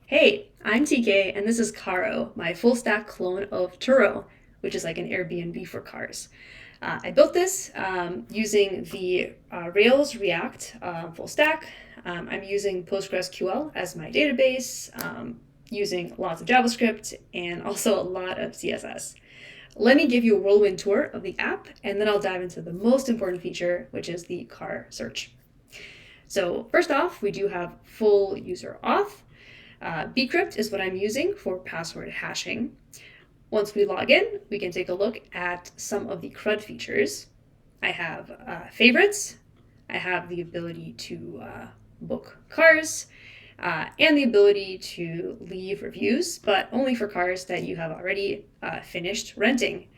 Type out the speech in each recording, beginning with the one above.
Hey, I'm TK, and this is Caro, my full stack clone of Turo, which is like an Airbnb for cars. I built this using the Rails React full stack. I'm using PostgreSQL as my database, using lots of JavaScript, and also a lot of CSS. Let me give you a whirlwind tour of the app, and then I'll dive into the most important feature, which is the car search. So first off, we do have full user auth. Bcrypt is what I'm using for password hashing. Once we log in, we can take a look at some of the CRUD features. I have favorites. I have the ability to book cars and the ability to leave reviews, but only for cars that you have already finished renting.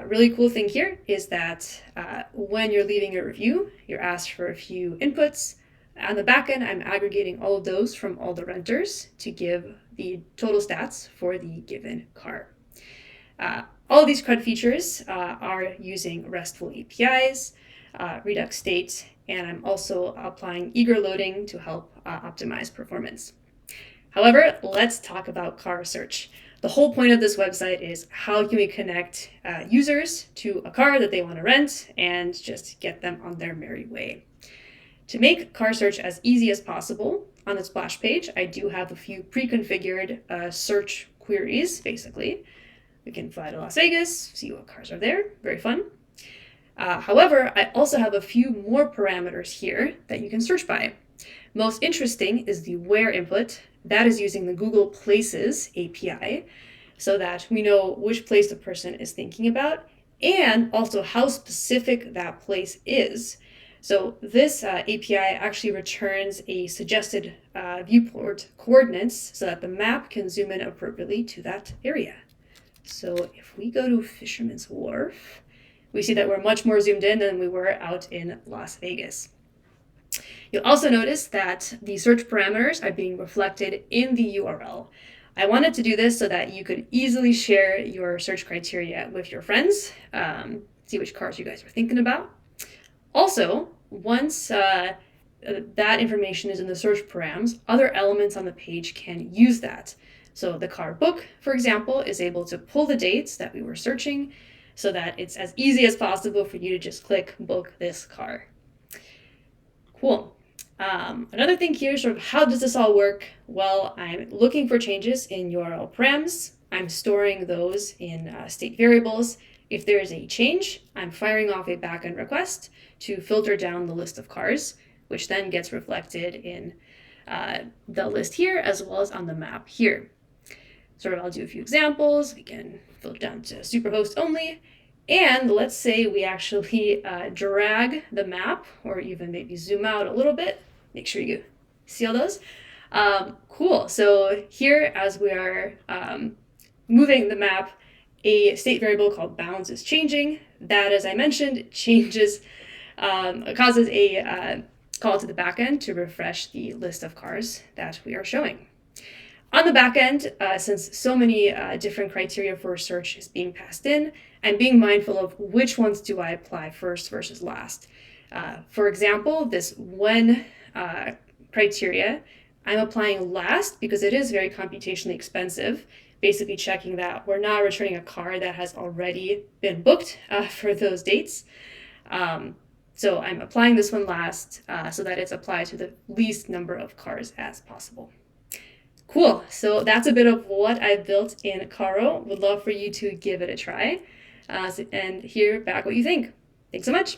Really cool thing here is that when you're leaving a review, you're asked for a few inputs. On the back end, I'm aggregating all of those from all the renters to give the total stats for the given car. All of these CRUD features are using RESTful APIs, Redux state, and I'm also applying eager loading to help optimize performance. However, let's talk about car search. The whole point of this website is how can we connect users to a car that they want to rent and just get them on their merry way. To make car search as easy as possible, on the splash page, I do have a few pre-configured search queries, basically. We can fly to Las Vegas, see what cars are there, very fun. However, I also have a few more parameters here that you can search by. Most interesting is the where input. That is using the Google Places API so that we know which place the person is thinking about and also how specific that place is. So this API actually returns a suggested viewport coordinates so that the map can zoom in appropriately to that area. So if we go to Fisherman's Wharf, we see that we're much more zoomed in than we were out in Las Vegas. You'll also notice that the search parameters are being reflected in the URL. I wanted to do this so that you could easily share your search criteria with your friends, see which cars you guys are thinking about. Also, once that information is in the search params, other elements on the page can use that. So the car book, for example, is able to pull the dates that we were searching so that it's as easy as possible for you to just click book this car. Cool. Another thing here, sort of how does this all work? Well, I'm looking for changes in URL params. I'm storing those in state variables. If there is a change, I'm firing off a backend request to filter down the list of cars, which then gets reflected in the list here as well as on the map here. I'll do a few examples. We can filter down to superhost only. And let's say we actually drag the map or even maybe zoom out a little bit. Make sure you see all those. Cool. So here, as we are moving the map, a state variable called bounds is changing. That, as I mentioned, changes, causes a call to the backend to refresh the list of cars that we are showing. On the back end, since so many different criteria for search is being passed in, I'm being mindful of which ones do I apply first versus last. For example, this when criteria, I'm applying last because it is very computationally expensive, basically checking that we're not returning a car that has already been booked for those dates. So I'm applying this one last so that it's applied to the least number of cars as possible. Cool. So that's a bit of what I built in Caro. Would love for you to give it a try and hear back what you think. Thanks so much.